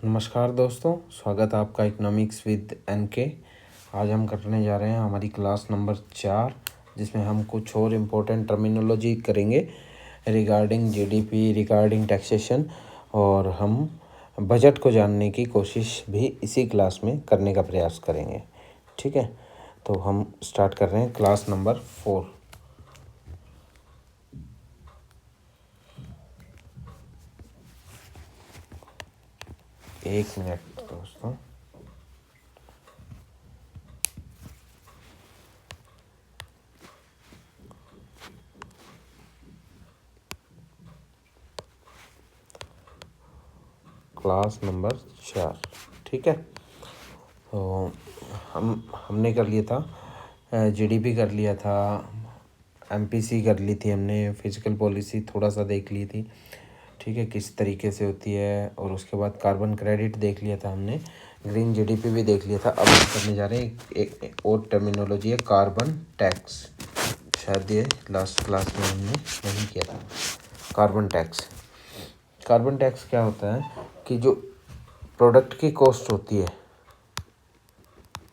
नमस्कार दोस्तों, स्वागत है आपका इकोनॉमिक्स विद एनके। आज हम करने जा रहे हैं हमारी क्लास नंबर 4, जिसमें हम कुछ और इम्पोर्टेंट टर्मिनोलॉजी करेंगे रिगार्डिंग जीडीपी, रिगार्डिंग टैक्सेशन, और हम बजट को जानने की कोशिश भी इसी क्लास में करने का प्रयास करेंगे। ठीक है, तो हम स्टार्ट कर रहे हैं क्लास नंबर 4। एक मिनट दोस्तों। क्लास नंबर 4, ठीक है। तो हमने कर लिया था जीडीपी, कर लिया था एमपीसी, कर ली थी हमने फिजिकल पॉलिसी, थोड़ा सा देख ली थी, ठीक है, किस तरीके से होती है। और उसके बाद कार्बन क्रेडिट देख लिया था हमने, ग्रीन जीडीपी भी देख लिया था। अब हम करने जा रहे हैं एक और टर्मिनोलॉजी है, कार्बन टैक्स। शायद ये लास्ट क्लास में हमने नहीं किया था। कार्बन टैक्स, कार्बन टैक्स क्या होता है कि जो प्रोडक्ट की कॉस्ट होती है,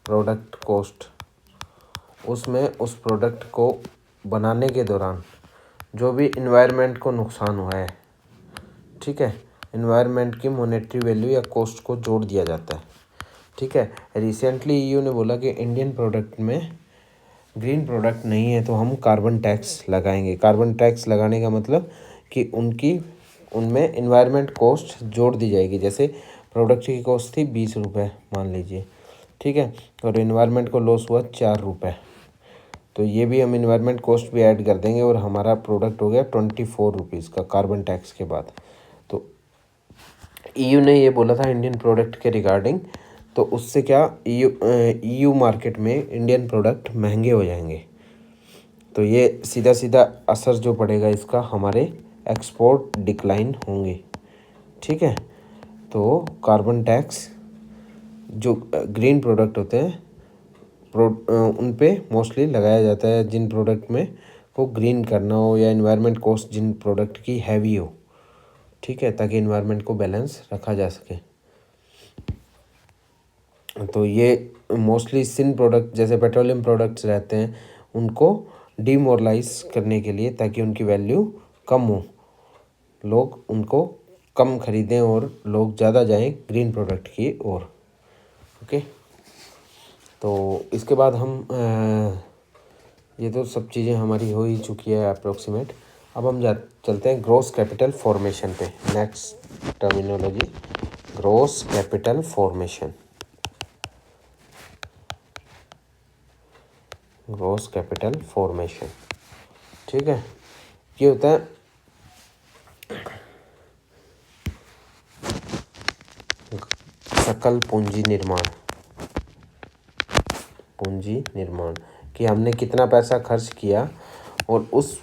प्रोडक्ट कॉस्ट, उसमें उस प्रोडक्ट को बनाने के दौरान जो भी इन्वायरमेंट को नुकसान हुआ है, ठीक है, इन्वायरमेंट की मॉनेटरी वैल्यू या कॉस्ट को जोड़ दिया जाता है। ठीक है, रिसेंटली ईयू ने बोला कि इंडियन प्रोडक्ट में ग्रीन प्रोडक्ट नहीं है तो हम कार्बन टैक्स लगाएंगे। कार्बन टैक्स लगाने का मतलब कि उनमें इन्वायरमेंट कॉस्ट जोड़ दी जाएगी। जैसे प्रोडक्ट की कॉस्ट थी 20 रुपये मान लीजिए, ठीक है, और इन्वायरमेंट को लॉस हुआ 4 रुपये, तो ये भी हम इन्वायरमेंट कॉस्ट भी ऐड कर देंगे और हमारा प्रोडक्ट हो गया 24 रुपीज़ का कार्बन टैक्स के बाद। तो ईयू ने ये बोला था इंडियन प्रोडक्ट के रिगार्डिंग, तो उससे क्या ईयू मार्केट में इंडियन प्रोडक्ट महंगे हो जाएंगे। तो ये सीधा सीधा असर जो पड़ेगा इसका, हमारे एक्सपोर्ट डिक्लाइन होंगे। ठीक है, तो कार्बन टैक्स जो ग्रीन प्रोडक्ट होते हैं उन पे मोस्टली लगाया जाता है, जिन प्रोडक्ट में को ग्रीन करना हो या इन्वायरमेंट कॉस्ट जिन प्रोडक्ट की हैवी हो, ठीक है, ताकि इन्वायरमेंट को बैलेंस रखा जा सके। तो ये मोस्टली सिन प्रोडक्ट जैसे पेट्रोलियम प्रोडक्ट्स रहते हैं उनको डीमोरलाइज करने के लिए, ताकि उनकी वैल्यू कम हो, लोग उनको कम खरीदें और लोग ज़्यादा जाएं ग्रीन प्रोडक्ट की ओर। ओके, तो इसके बाद हम ये तो सब चीज़ें हमारी हो ही चुकी है अप्रोक्सीमेट। अब हम चलते हैं ग्रॉस कैपिटल फॉर्मेशन पे। Next terminology, gross capital formation. Gross capital formation, ठीक है, ये होता है सकल पूंजी निर्माण। पूंजी निर्माण कि हमने कितना पैसा खर्च किया और उस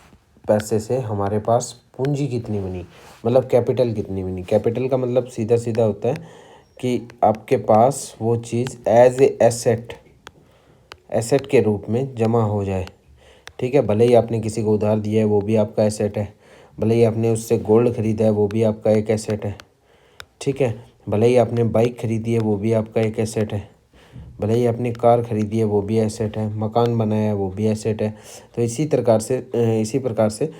पैसे से हमारे पास पूंजी कितनी बनी, मतलब कैपिटल कितनी बनी। कैपिटल का मतलब सीधा सीधा होता है कि आपके पास वो चीज़ एज ए एसेट के रूप में जमा हो जाए। ठीक है, भले ही आपने किसी को उधार दिया है वो भी आपका एसेट है, भले ही आपने उससे गोल्ड खरीदा है वो भी आपका एक एसेट है, ठीक है, भले ही आपने बाइक खरीदी है वो भी आपका एक एसेट है, भले ही आपने कार खरीदी है वो भी एसेट है, मकान बनाया है वो भी एसेट है। तो इसी प्रकार से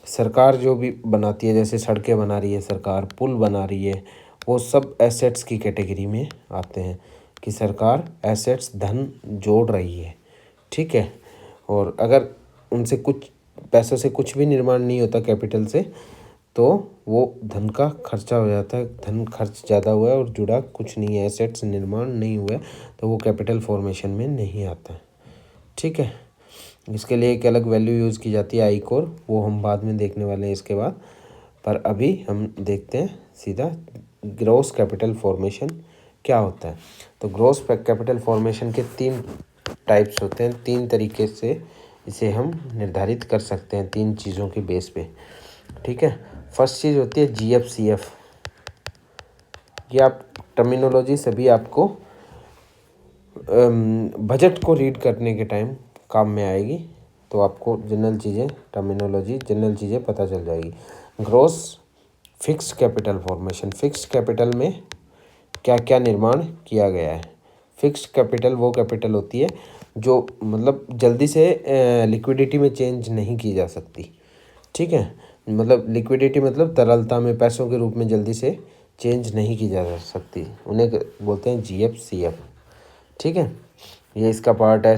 सरकार जो भी बनाती है, जैसे सड़कें बना रही है सरकार, पुल बना रही है, वो सब एसेट्स की कैटेगरी में आते हैं कि सरकार एसेट्स धन जोड़ रही है। ठीक है, और अगर उनसे कुछ पैसों से कुछ भी निर्माण नहीं होता कैपिटल से, तो वो धन का खर्चा हो जाता है, धन खर्च ज़्यादा हुआ है और जुड़ा कुछ नहीं है, एसेट्स निर्माण नहीं हुआ है, तो वो कैपिटल फॉर्मेशन में नहीं आता है। ठीक है, इसके लिए एक अलग वैल्यू यूज़ की जाती है आई कोर, वो हम बाद में देखने वाले हैं इसके बाद। पर अभी हम देखते हैं सीधा ग्रॉस कैपिटल फॉर्मेशन क्या होता है। तो ग्रॉस कैपिटल फॉर्मेशन के 3 टाइप्स होते हैं, 3 तरीके से इसे हम निर्धारित कर सकते हैं, 3 चीज़ों के बेस पे। ठीक है, फर्स्ट चीज़ होती है GFCF। ये आप टर्मिनोलॉजी सभी आपको बजट को रीड करने के टाइम काम में आएगी, तो आपको जनरल चीज़ें, टर्मिनोलॉजी जनरल चीज़ें पता चल जाएगी। Gross fixed capital formation, fixed capital में क्या क्या निर्माण किया गया है। फिक्स्ड कैपिटल वो कैपिटल होती है जो मतलब जल्दी से लिक्विडिटी में चेंज नहीं की जा सकती। ठीक है, मतलब लिक्विडिटी मतलब तरलता में पैसों के रूप में जल्दी से चेंज नहीं की जा सकती, उन्हें बोलते हैं GF CF। ठीक है, ये इसका पार्ट है।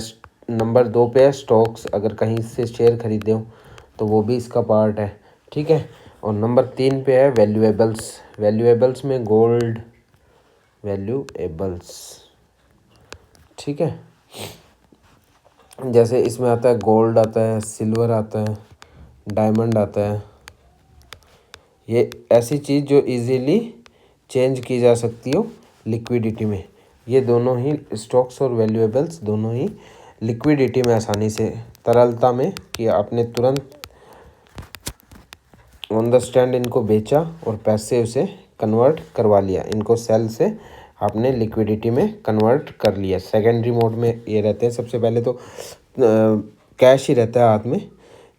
नंबर 2 पे है स्टॉक्स, अगर कहीं से शेयर खरीदे हो तो वो भी इसका पार्ट है। ठीक है, और नंबर 3 पे है वैल्यूएबल्स। वैल्यूएबल्स में गोल्ड, वैल्यूएबल्स। ठीक है, जैसे इसमें आता है गोल्ड, आता है सिल्वर, आता है डायमंड, आता है। ये ऐसी चीज़ जो इजीली चेंज की जा सकती हो लिक्विडिटी में। ये दोनों ही स्टॉक्स और वैल्यूएबल्स दोनों ही लिक्विडिटी में आसानी से, तरलता में, कि आपने तुरंत ऑन द स्टैंड इनको बेचा और पैसे उसे कन्वर्ट करवा लिया, इनको सेल से आपने लिक्विडिटी में कन्वर्ट कर लिया। सेकेंडरी मोड में ये रहते हैं। सबसे पहले तो कैश ही रहता है हाथ में,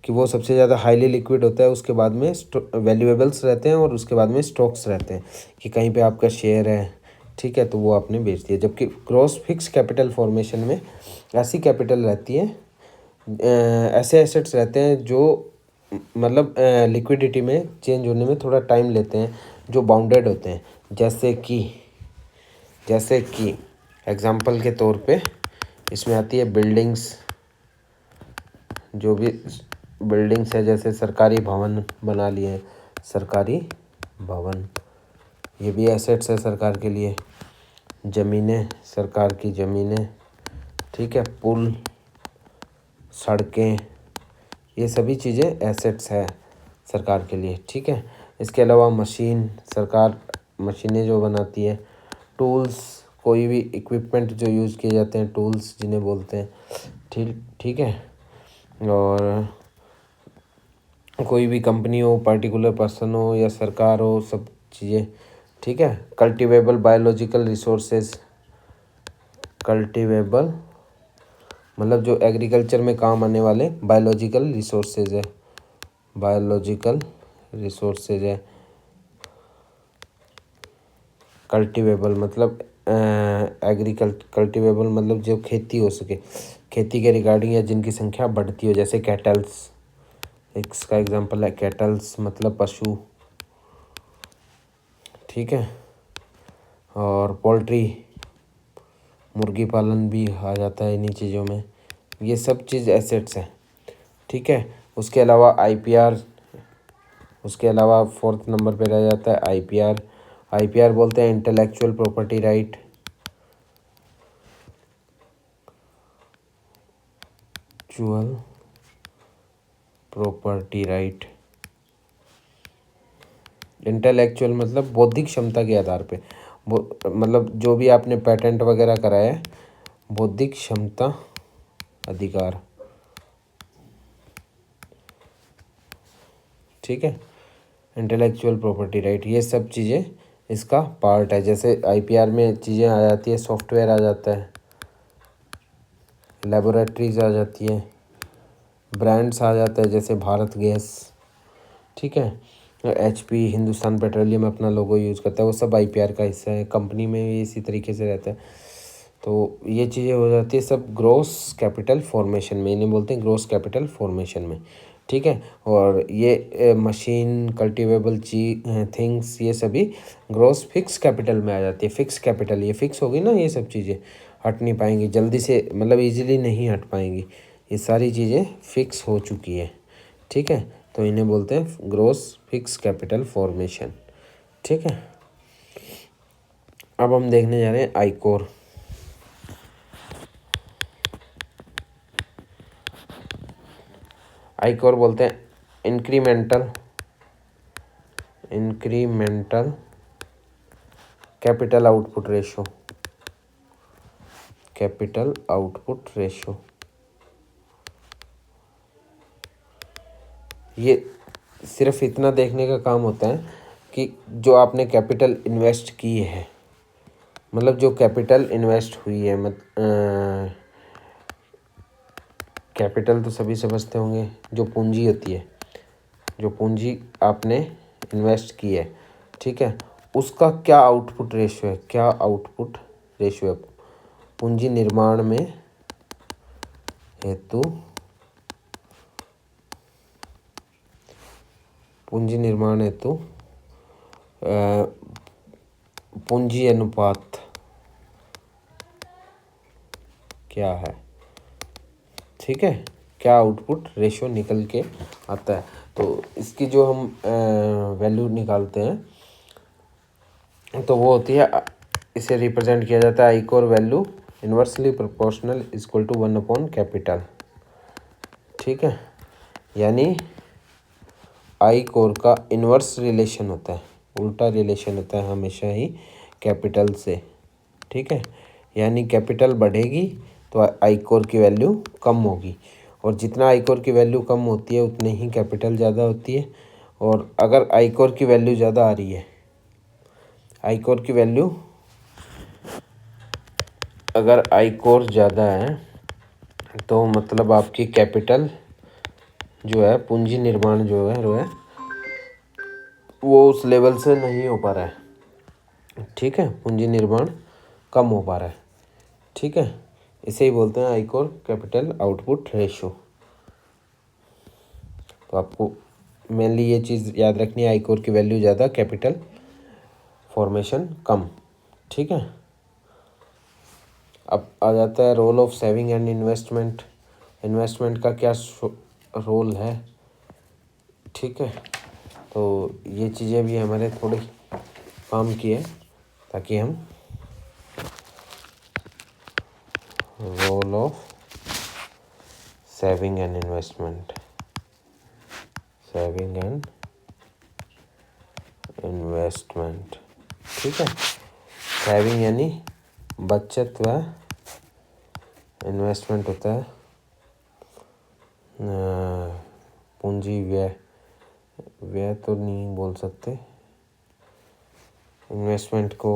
कि वो सबसे ज़्यादा हाईली लिक्विड होता है। उसके बाद में वैल्यूएबल्स रहते हैं और उसके बाद में स्टॉक्स रहते हैं, कि कहीं पे आपका शेयर है। ठीक है, तो वो आपने बेच दिया। जबकि ग्रॉस फिक्स कैपिटल फॉर्मेशन में ऐसी कैपिटल रहती है, ऐसे एसेट्स रहते हैं जो मतलब लिक्विडिटी में चेंज होने में थोड़ा टाइम लेते हैं, जो बाउंडेड होते हैं। जैसे कि एग्जांपल के तौर पे इसमें आती है बिल्डिंग्स। जो भी बिल्डिंग्स है, जैसे सरकारी भवन बना लिए, सरकारी भवन, ये भी एसेट्स है सरकार के लिए। ज़मीनें, सरकार की ज़मीनें। ठीक है, पुल, सड़कें, ये सभी चीज़ें एसेट्स है सरकार के लिए। ठीक है, इसके अलावा मशीन, सरकार मशीनें जो बनाती है। टूल्स, कोई भी इक्विपमेंट जो यूज़ किए जाते हैं, टूल्स जिन्हें बोलते हैं। ठीक है, और कोई भी कंपनी हो, पर्टिकुलर पर्सन हो या सरकार हो, सब चीज़ें। ठीक है, कल्टिवेबल बायोलॉजिकल रिसोर्सेज। कल्टिवेबल मतलब जो एग्रीकल्चर में काम आने वाले बायोलॉजिकल रिसोर्सेज है, बायोलॉजिकल रिसोर्सेज है। कल्टिवेबल मतलब कल्टिवेबल मतलब जो खेती हो सके, खेती के रिगार्डिंग, या जिनकी संख्या बढ़ती हो, जैसे कैटल्स, इसका एग्जांपल है कैटल्स मतलब पशु। ठीक है, और पोल्ट्री, मुर्गी पालन भी आ जाता है इन्हीं चीज़ों में। ये सब चीज़ एसेट्स हैं। ठीक है, उसके अलावा IPR, उसके अलावा 4th नंबर पे रह जाता है IPR। IPR बोलते हैं intellectual property right. Property right, intellectual मतलब बौद्धिक क्षमता के आधार पे, मतलब जो भी आपने पेटेंट वगैरह कराया है, बौद्धिक क्षमता अधिकार। ठीक है, इंटेलेक्चुअल प्रॉपर्टी राइट, ये सब चीज़ें इसका पार्ट है। जैसे IPR में चीज़ें आ जाती है, सॉफ्टवेयर आ जाता है, लेबोरेटरीज आ जाती है, ब्रांड्स आ जाता है, जैसे भारत गैस। ठीक है, HP, हिंदुस्तान पेट्रोलियम अपना लोगो यूज़ करता है, वो सब IPR का हिस्सा है। कंपनी में भी इसी तरीके से रहता है। तो ये चीज़ें हो जाती है सब ग्रोस कैपिटल फॉर्मेशन में, इन्हें बोलते हैं ग्रोस कैपिटल फॉर्मेशन में। ठीक है, और ये मशीन, कल्टिवेबल थिंग्स, ये सभी ग्रोस फिक्स कैपिटल में आ जाती है। फिक्स कैपिटल, ये फिक्स होगी ना, ये सब चीज़ें हट नहीं पाएंगी जल्दी से, मतलब इजीली नहीं हट पाएंगी। ये सारी चीज़ें फिक्स हो चुकी है। ठीक है, तो इन्हें बोलते हैं ग्रोस फिक्स कैपिटल फॉर्मेशन। ठीक है, अब हम देखने जा रहे हैं आईकोर। आईकोर बोलते हैं incremental capital output ratio. Capital output ratio, ये सिर्फ इतना देखने का काम होता है कि जो आपने कैपिटल इन्वेस्ट की है, मतलब जो कैपिटल इन्वेस्ट हुई है, कैपिटल तो सभी समझते होंगे, जो पूंजी होती है, जो पूंजी आपने इन्वेस्ट की है। ठीक है, उसका क्या आउटपुट रेशियो है, क्या आउटपुट रेशियो है पूंजी निर्माण में हेतु, पूंजी निर्माण हेतु पूंजी अनुपात क्या है। ठीक है, क्या आउटपुट रेशियो निकल के आता है। तो इसकी जो हम वैल्यू निकालते हैं तो वो होती है, इसे रिप्रेजेंट किया जाता है आई core value inversely proportional equal to 1 capital. ठीक है, यानी आई कोर का इन्वर्स रिलेशन होता है, उल्टा रिलेशन होता है हमेशा ही कैपिटल से। ठीक है, यानी कैपिटल बढ़ेगी तो आई कोर की वैल्यू कम होगी, और जितना आई कोर की वैल्यू कम होती है उतने ही कैपिटल ज़्यादा होती है। और अगर आई कोर की वैल्यू ज़्यादा आ रही है, आई कोर की वैल्यू अगर आई कोर ज़्यादा है तो मतलब आपकी कैपिटल जो है, पूंजी निर्माण जो है वो उस लेवल से नहीं हो पा रहा है। ठीक है, पूंजी निर्माण कम हो पा रहा है। ठीक है, इसे ही बोलते हैं ICOR capital output ratio. तो आपको मेनली ये चीज़ याद रखनी है, आई कोर की वैल्यू ज़्यादा, कैपिटल फॉर्मेशन कम। ठीक है, अब आ जाता है role of saving and investment. Investment का क्या रोल है। ठीक है, तो ये चीज़ें भी हमारे थोड़ी काम की है, ताकि हम role of saving and investment, saving and investment. ठीक है, सेविंग यानी बचत व इन्वेस्टमेंट होता है पूंजी व्यय, व्यय तो नहीं बोल सकते, इन्वेस्टमेंट को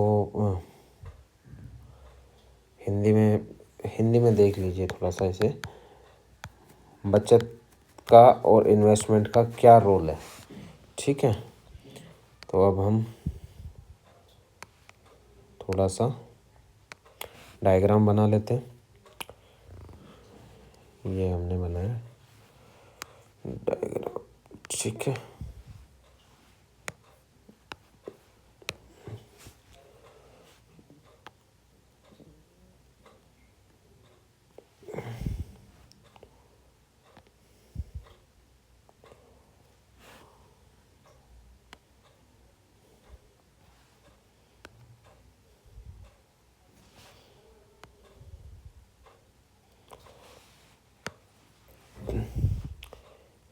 हिंदी में देख लीजिए थोड़ा सा इसे, बचत का और इन्वेस्टमेंट का क्या रोल है। ठीक है, तो अब हम थोड़ा सा डायग्राम बना लेते हैं। ये हमने बनाया डायग्राम। ठीक है,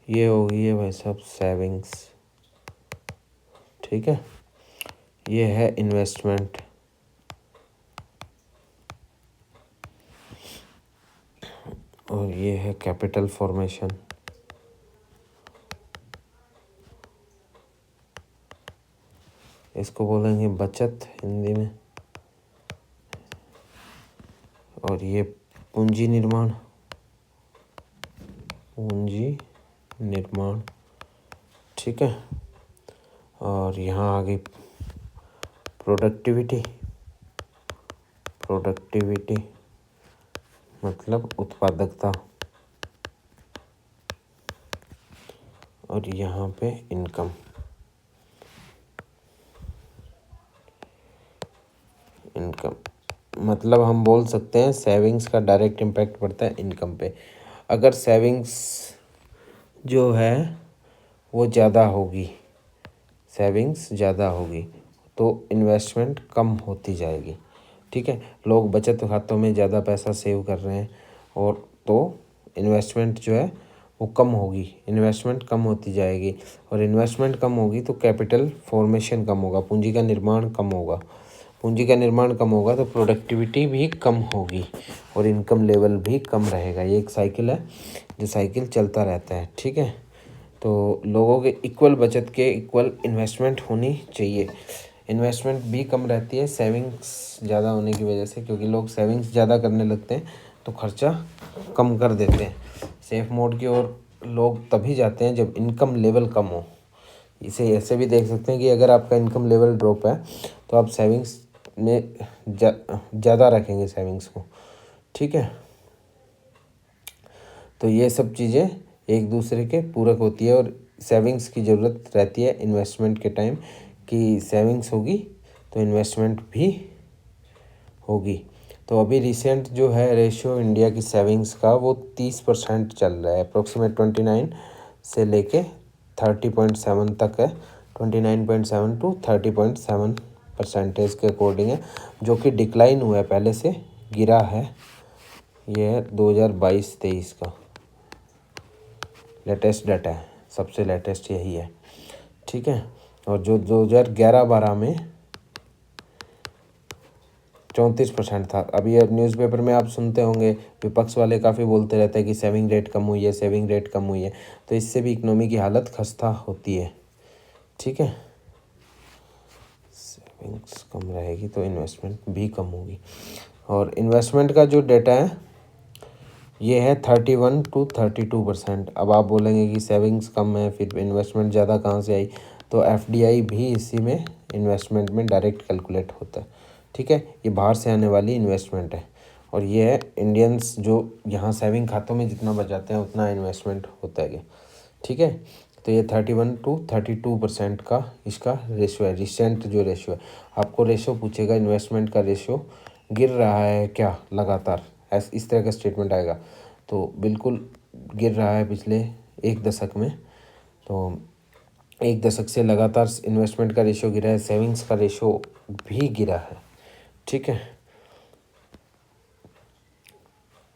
ये होगी है भाई साहब सेविंग्स। ठीक है, ये है इन्वेस्टमेंट, और ये है कैपिटल फॉर्मेशन। इसको बोलेंगे बचत हिंदी में, और ये पूंजी निर्माण, पूंजी निर्माण। ठीक है, और यहाँ आ गई प्रोडक्टिविटी, प्रोडक्टिविटी मतलब उत्पादकता, और यहाँ पे इनकम। इनकम मतलब हम बोल सकते हैं सेविंग्स का डायरेक्ट इम्पैक्ट पड़ता है इनकम पे। अगर सेविंग्स जो है वो ज़्यादा होगी, सेविंग्स ज़्यादा होगी तो इन्वेस्टमेंट कम होती जाएगी। ठीक है, लोग बचत खातों में ज़्यादा पैसा सेव कर रहे हैं, और तो इन्वेस्टमेंट जो है वो कम होगी, इन्वेस्टमेंट कम होती जाएगी, और इन्वेस्टमेंट कम होगी तो कैपिटल फॉर्मेशन कम होगा, पूंजी का निर्माण कम होगा। पूंजी का निर्माण कम होगा तो प्रोडक्टिविटी भी कम होगी, और इनकम लेवल भी कम रहेगा। ये एक साइकिल है जो साइकिल चलता रहता है। ठीक है, तो लोगों के इक्वल बचत के इक्वल इन्वेस्टमेंट होनी चाहिए। इन्वेस्टमेंट भी कम रहती है सेविंग्स ज़्यादा होने की वजह से, क्योंकि लोग सेविंग्स ज़्यादा करने लगते हैं तो खर्चा कम कर देते हैं। सेफ मोड की ओर लोग तभी जाते हैं जब इनकम लेवल कम हो, इसे ऐसे भी देख सकते हैं कि अगर आपका इनकम लेवल ड्रॉप है तो आप सेविंग्स में ज़्यादा रखेंगे सेविंग्स को, ठीक है। तो ये सब चीज़ें एक दूसरे के पूरक होती है और सेविंग्स की ज़रूरत रहती है इन्वेस्टमेंट के टाइम, कि सेविंग्स होगी तो इन्वेस्टमेंट भी होगी। तो अभी रिसेंट जो है रेशियो इंडिया की सेविंग्स का वो 30% चल रहा है, अप्रोक्सीमेट 29 से लेके 30.7 तक है, 29.7 टू 30.7% के अकॉर्डिंग है, जो कि डिक्लाइन हुआ है, पहले से गिरा है। ये है 2022-23 का लेटेस्ट डाटा है, सबसे लेटेस्ट यही है, ठीक है। और जो 2011-12 में 34% था। अभी अब न्यूज़पेपर में आप सुनते होंगे, विपक्ष वाले काफ़ी बोलते रहते हैं कि सेविंग रेट कम हुई है, सेविंग रेट कम हुई है, तो इससे भी इकनॉमी की हालत खस्ता होती है, ठीक है। सेविंग्स कम रहेगी तो इन्वेस्टमेंट भी कम होगी। और इन्वेस्टमेंट का जो डेटा है ये है 31 टू 32%। अब आप बोलेंगे कि सेविंग्स कम है फिर इन्वेस्टमेंट ज़्यादा कहाँ से आई, तो एफडीआई भी इसी में इन्वेस्टमेंट में डायरेक्ट कैलकुलेट होता है, ठीक है। ये बाहर से आने वाली इन्वेस्टमेंट है और ये है इंडियंस जो यहाँ सेविंग खातों में जितना बचाते हैं उतना इन्वेस्टमेंट होता है, ठीक है। तो ये 31 टू 32% का इसका रेशो है, रिसेंट जो रेशो है। आपको रेशो पूछेगा इन्वेस्टमेंट का रेशो गिर रहा है क्या लगातार, इस तरह का स्टेटमेंट आएगा, तो बिल्कुल गिर रहा है पिछले एक दशक में। तो एक दशक से लगातार इन्वेस्टमेंट का रेशो गिरा है, सेविंग्स का रेशो भी गिरा है, ठीक है।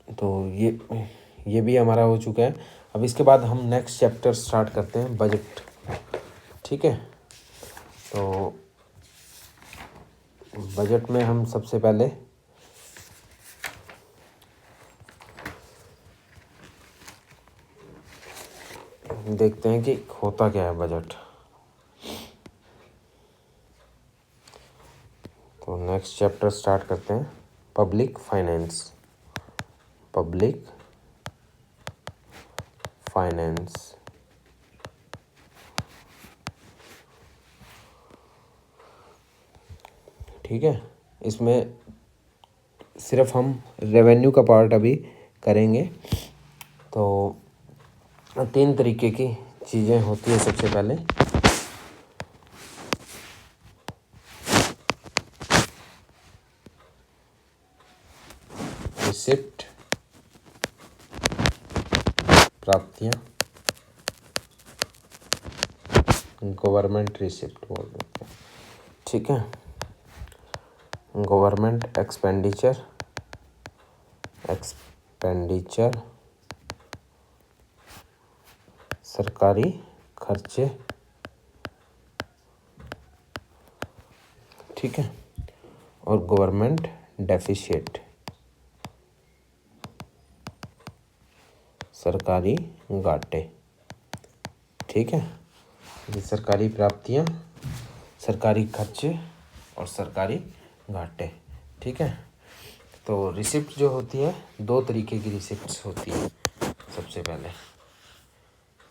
तो ये भी हमारा हो चुका है। अब इसके बाद हम नेक्स्ट चैप्टर स्टार्ट करते हैं, बजट, ठीक है। तो बजट में हम सबसे पहले देखते हैं कि होता क्या है बजट। तो नेक्स्ट चैप्टर स्टार्ट करते हैं, पब्लिक फाइनेंस, पब्लिक फाइनेंस, ठीक है। इसमें सिर्फ हम रेवेन्यू का पार्ट अभी करेंगे। तो 3 तरीके की चीज़ें होती है। सबसे पहले रिसिप्ट, प्राप्तियाँ, गवर्नमेंट रिसिप्ट बोल देते हैं, ठीक है। गवर्नमेंट एक्सपेंडिचर, सरकारी खर्चे, ठीक है। और गवर्नमेंट डेफिशिएट, सरकारी घाटे, ठीक है। ये सरकारी प्राप्तियाँ, सरकारी खर्चे और सरकारी घाटे, ठीक है। तो रिसिप्ट जो होती है, 2 तरीके की रिसिप्ट्स होती है। सबसे पहले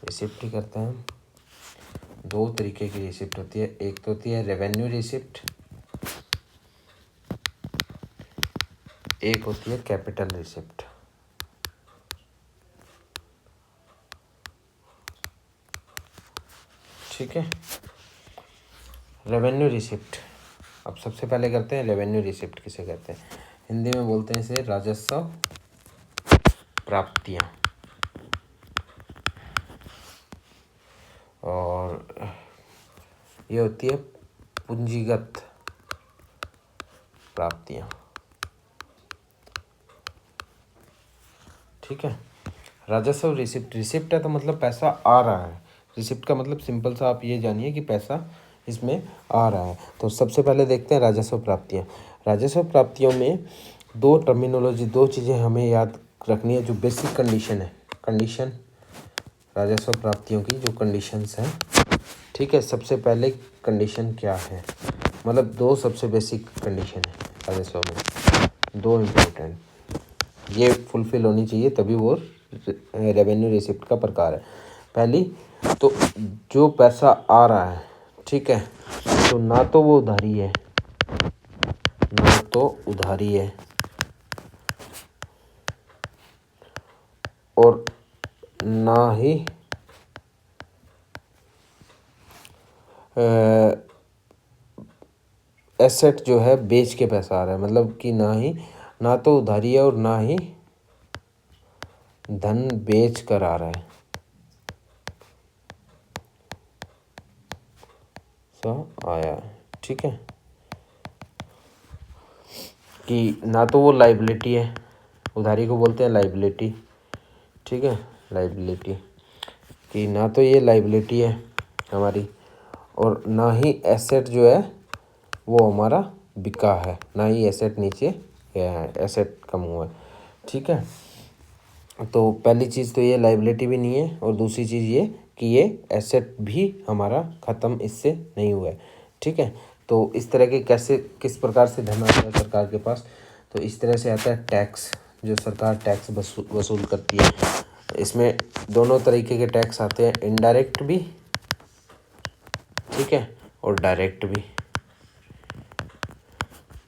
रिसिप्ट ही करते हैं हम। 2 तरीके की रिसिप्ट होती है, एक तो होती है रेवेन्यू रिसिप्ट, एक होती है कैपिटल रिसिप्ट, ठीक है। रेवेन्यू रिसिप्ट, अब सबसे पहले करते हैं रेवेन्यू रिसिप्ट किसे कहते हैं। हिंदी में बोलते हैं इसे राजस्व प्राप्तियाँ। और ये होती है पूंजीगत प्राप्तियाँ, ठीक है। राजस्व रिसिप्ट, रिसिप्ट है तो मतलब पैसा आ रहा है, रिसिप्ट का मतलब सिंपल सा आप ये जानिए कि पैसा इसमें आ रहा है। तो सबसे पहले देखते हैं राजस्व प्राप्तियाँ। राजस्व प्राप्तियों में 2 टर्मिनोलॉजी, 2 चीज़ें हमें याद रखनी है जो बेसिक कंडीशन है, कंडीशन राजस्व प्राप्तियों की जो कंडीशंस हैं, ठीक है। सबसे पहले कंडीशन क्या है, मतलब 2 सबसे बेसिक कंडीशन है राजस्व में, 2 इम्पोर्टेंट, ये फुलफिल होनी चाहिए तभी वो रेवेन्यू रिसिप्ट का प्रकार है। पहली, तो जो पैसा आ रहा है, ठीक है, तो ना तो वो उधारी है, ना तो उधारी है, और ना ही एसेट जो है बेच के पैसा आ रहा है। मतलब कि ना तो उधारी है और ना ही धन बेच कर आ रहा है। आया, ठीक है, कि ना तो वो लाइबिलिटी है, उधारी को बोलते हैं लाइबिलिटी, ठीक है, लाइबिलिटी, कि ना तो ये लाइबिलिटी है हमारी, और ना ही एसेट जो है वो हमारा बिका है, ना ही एसेट नीचे गया है, एसेट कम हुआ है, ठीक है। तो पहली चीज़ तो ये लाइबिलिटी भी नहीं है, और दूसरी चीज़ ये कि ये एसेट भी हमारा ख़त्म इससे नहीं हुआ है, ठीक है। तो इस तरह के किस प्रकार से धन आता है सरकार के पास, तो इस तरह से आता है टैक्स, जो सरकार टैक्स वसूल करती है। इसमें दोनों तरीके के टैक्स आते हैं, इनडायरेक्ट भी, ठीक है, और डायरेक्ट भी।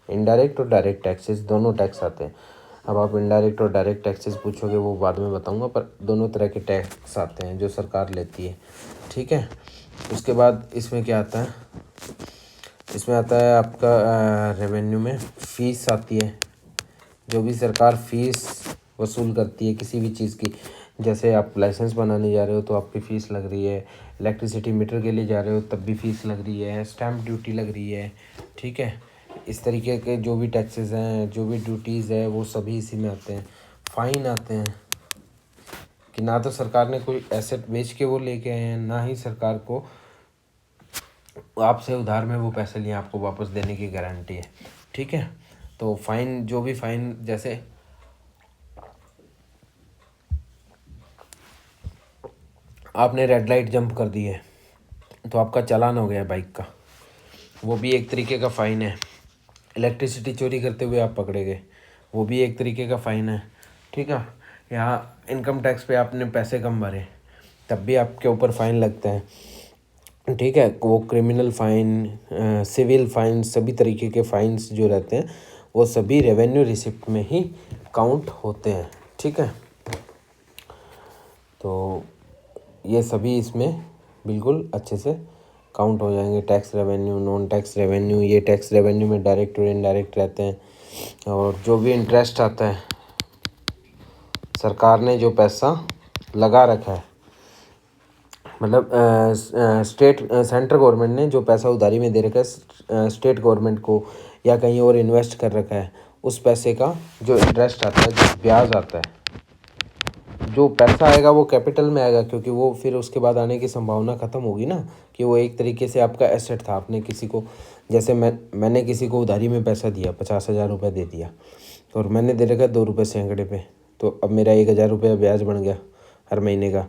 इनडायरेक्ट और डायरेक्ट टैक्सेस दोनों टैक्स आते हैं। अब आप इनडायरेक्ट और डायरेक्ट टैक्सेस पूछोगे वो बाद में बताऊंगा, पर दोनों तरह के टैक्स आते हैं जो सरकार लेती है, ठीक है। उसके बाद इसमें क्या आता है, इसमें आता है आपका रेवेन्यू में फ़ीस आती है। जो भी सरकार फ़ीस वसूल करती है किसी भी चीज़ की, जैसे आप लाइसेंस बनाने जा रहे हो तो आपकी फ़ीस लग रही है, इलेक्ट्रिसिटी मीटर के लिए जा रहे हो तब भी फ़ीस लग रही है, स्टैम्प ड्यूटी लग रही है, ठीक है। इस तरीके के जो भी टैक्सेस हैं, जो भी ड्यूटीज़ है, वो सभी इसी में आते हैं। फ़ाइन आते हैं कि ना तो सरकार ने कोई एसेट बेच के वो लेके आए हैं, ना ही सरकार को आपसे उधार में वो पैसे लिए आपको वापस देने की गारंटी है, ठीक है। तो फ़ाइन, जो भी फ़ाइन, जैसे आपने रेड लाइट जंप कर दी है तो आपका चालान हो गया बाइक का, वो भी एक तरीके का फ़ाइन है। इलेक्ट्रिसिटी चोरी करते हुए आप पकड़े गए, वो भी एक तरीके का फ़ाइन है, ठीक है। यहाँ इनकम टैक्स पे आपने पैसे कम भरे तब भी आपके ऊपर फ़ाइन लगता है, ठीक है। वो क्रिमिनल फ़ाइन, सिविल फ़ाइन, सभी तरीके के फ़ाइन्स जो रहते हैं वो सभी रेवेन्यू रिसिप्ट में ही काउंट होते हैं, ठीक है। तो ये सभी इसमें बिल्कुल अच्छे से काउंट हो जाएंगे। Tax revenue, non tax revenue, ये टैक्स रेवेन्यू में डायरेक्ट और इनडायरेक्ट रहते हैं। और जो भी इंटरेस्ट आता है, सरकार ने जो पैसा लगा रखा है, मतलब सेंट्रल गवर्नमेंट ने जो पैसा उधारी में दे रखा है स्टेट गवर्नमेंट को, या कहीं और इन्वेस्ट कर रखा है, उस पैसे का जो इंटरेस्ट आता है, जो ब्याज आता है, जो पैसा आएगा वो कैपिटल में आएगा, क्योंकि वो फिर उसके बाद आने की संभावना ख़त्म होगी ना, कि वो एक तरीके से आपका एसेट था। आपने किसी को, जैसे मैंने किसी को उधारी में पैसा दिया, 50,000 रुपये दे दिया, और मैंने दे रखा 2 रुपये सैकड़े पे, तो अब मेरा 1,000 रुपया ब्याज बन गया हर महीने का,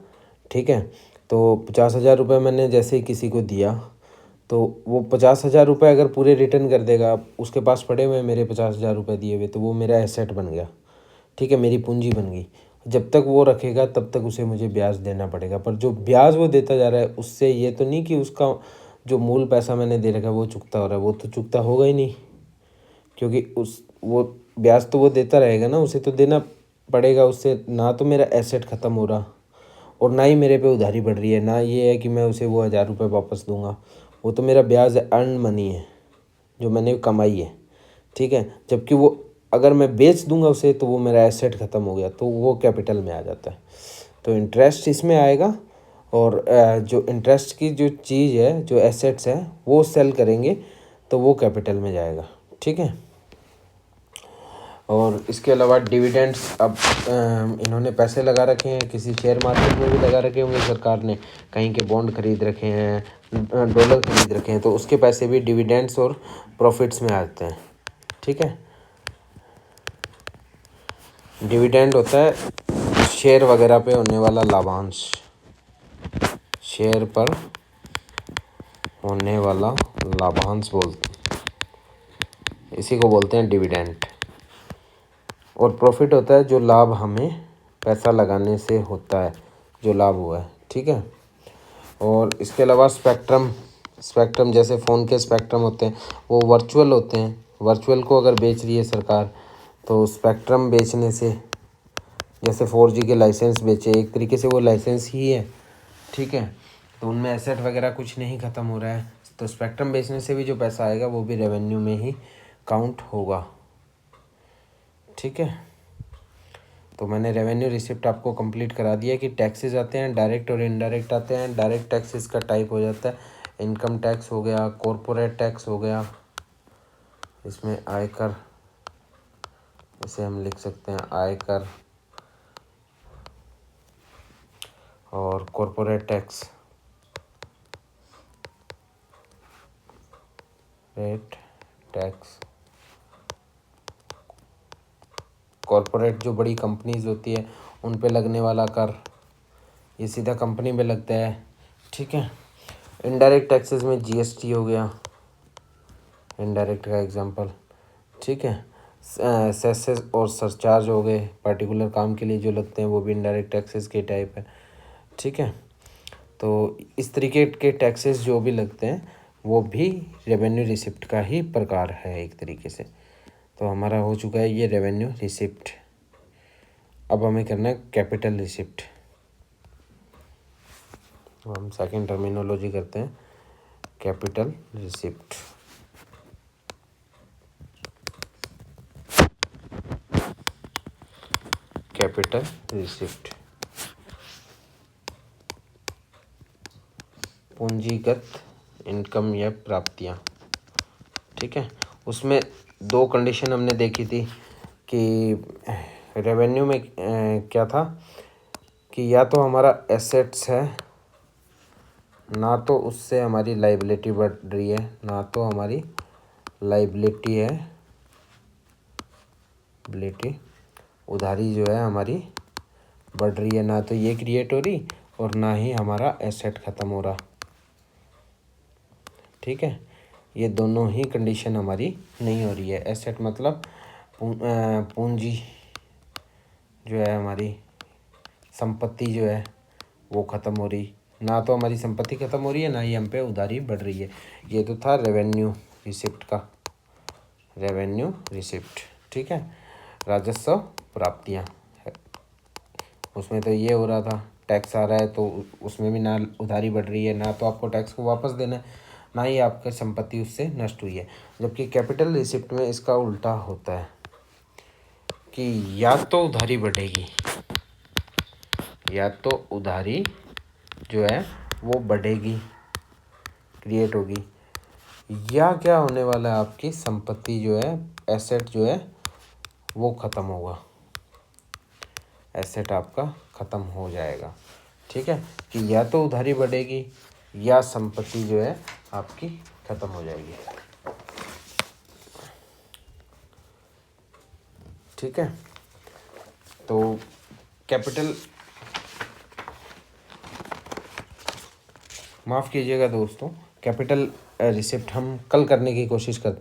ठीक है। तो 50,000 रुपये मैंने जैसे ही किसी को दिया, तो वो 50,000 रुपये अगर पूरे रिटर्न कर देगा, उसके पास पड़े हुए मेरे 50,000 रुपये दिए हुए, तो वो मेरा एसेट बन गया, ठीक है, मेरी पूंजी बन गई। जब तक वो रखेगा तब तक उसे मुझे ब्याज देना पड़ेगा, पर जो ब्याज वो देता जा रहा है उससे ये तो नहीं कि उसका जो मूल पैसा मैंने दे रखा है वो चुकता हो रहा है, वो तो चुकता होगा ही नहीं, क्योंकि वो ब्याज तो वो देता रहेगा ना, उसे तो देना पड़ेगा। उससे ना तो मेरा एसेट ख़त्म हो रहा और ना ही मेरे पे उधारी बढ़ रही है, ना ये है कि मैं उसे वो 1,000 रुपये वापस दूंगा, वो तो मेरा ब्याज अर्न मनी है जो मैंने कमाई है, ठीक है। जबकि वो अगर मैं बेच दूंगा उसे तो वो मेरा एसेट ख़त्म हो गया, तो वो कैपिटल में आ जाता है। तो इंटरेस्ट इसमें आएगा, और जो इंटरेस्ट की जो चीज़ है, जो एसेट्स है, वो सेल करेंगे तो वो कैपिटल में जाएगा, ठीक है। और इसके अलावा डिविडेंड्स, अब इन्होंने पैसे लगा रखे हैं, किसी शेयर मार्केट में भी लगा रखे होंगे सरकार ने, कहीं के बॉन्ड खरीद रखे हैं, डॉलर खरीद रखे हैं, तो उसके पैसे भी डिविडेंड्स और प्रॉफिट्स में आते हैं, ठीक है। डिविडेंड होता है शेयर वगैरह पे होने वाला लाभांश, शेयर पर होने वाला लाभांश इसी को बोलते हैं डिविडेंड। और प्रॉफिट होता है जो लाभ हमें पैसा लगाने से होता है, जो लाभ हुआ है, ठीक है। और इसके अलावा स्पेक्ट्रम जैसे फ़ोन के स्पेक्ट्रम होते हैं वो वर्चुअल होते हैं। वर्चुअल को अगर बेच रही है सरकार तो स्पेक्ट्रम बेचने से, जैसे 4G के लाइसेंस बेचे, एक तरीके से वो लाइसेंस ही है, ठीक है। तो उनमें एसेट वगैरह कुछ नहीं ख़त्म हो रहा है, तो स्पेक्ट्रम बेचने से भी जो पैसा आएगा वो भी रेवेन्यू में ही काउंट होगा, ठीक है। तो मैंने रेवेन्यू रिसिप्ट आपको कंप्लीट करा दिया कि टैक्सेस आते हैं, डायरेक्ट और इनडायरेक्ट आते हैं। डायरेक्ट टैक्सेस का टाइप हो जाता है इनकम टैक्स हो गया, कॉरपोरेट टैक्स हो गया, इसमें आयकर, इसे हम लिख सकते हैं आयकर और corporate tax, rate tax. Corporate जो बड़ी कंपनीज होती है उन पे लगने वाला कर ये सीधा कंपनी में लगता है, ठीक है। इनडायरेक्ट टैक्सेस में GST हो गया इनडायरेक्ट का एग्जांपल, ठीक है। सेसेस और सरचार्ज हो गए, पर्टिकुलर काम के लिए जो लगते हैं वो भी इनडायरेक्ट टैक्सेस के टाइप है, ठीक है। तो इस तरीके के टैक्सेस जो भी लगते हैं वो भी रेवेन्यू रिसिप्ट का ही प्रकार है एक तरीके से। तो हमारा हो चुका है ये रेवेन्यू रिसिप्ट। अब हमें करना है कैपिटल रिसिप्ट। हम सेकंड टर्मिनोलॉजी करते हैं कैपिटल रिसिप्ट। कैपिटल रिसिप्ट पूंजीगत इनकम या प्राप्तियां, ठीक है। उसमें दो कंडीशन हमने देखी थी कि रेवेन्यू में क्या था कि या तो हमारा एसेट्स है, ना तो उससे हमारी लाइबिलिटी बढ़ रही है, ना तो हमारी लाइबिलिटी है, उधारी जो है हमारी बढ़ रही है, ना तो ये क्रिएट हो रही और ना ही हमारा एसेट ख़त्म हो रहा, ठीक है। ये दोनों ही कंडीशन हमारी नहीं हो रही है। एसेट मतलब पूंजी जो है हमारी, संपत्ति जो है वो ख़त्म हो रही, ना तो हमारी संपत्ति ख़त्म हो रही है ना ही हम पे उधारी बढ़ रही है। ये तो था रेवेन्यू रिसिप्ट का, रेवेन्यू रिसिप्ट, ठीक है। राजस्व प्राप्तियाँ है, उसमें तो ये हो रहा था टैक्स आ रहा है तो उसमें भी ना उधारी बढ़ रही है, ना तो आपको टैक्स को वापस देना है, ना ही आपकी संपत्ति उससे नष्ट हुई है। जबकि कैपिटल रिसिप्ट में इसका उल्टा होता है कि या तो उधारी बढ़ेगी, या तो उधारी जो है वो बढ़ेगी, क्रिएट होगी, या क्या होने वाला है आपकी संपत्ति जो है, एसेट जो है वो ख़त्म होगा, एसेट आपका ख़त्म हो जाएगा, ठीक है। कि या तो उधारी बढ़ेगी या संपत्ति जो है आपकी ख़त्म हो जाएगी, ठीक है। तो कैपिटल, माफ़ कीजिएगा दोस्तों, कैपिटल रिसिप्ट हम कल करने की कोशिश करते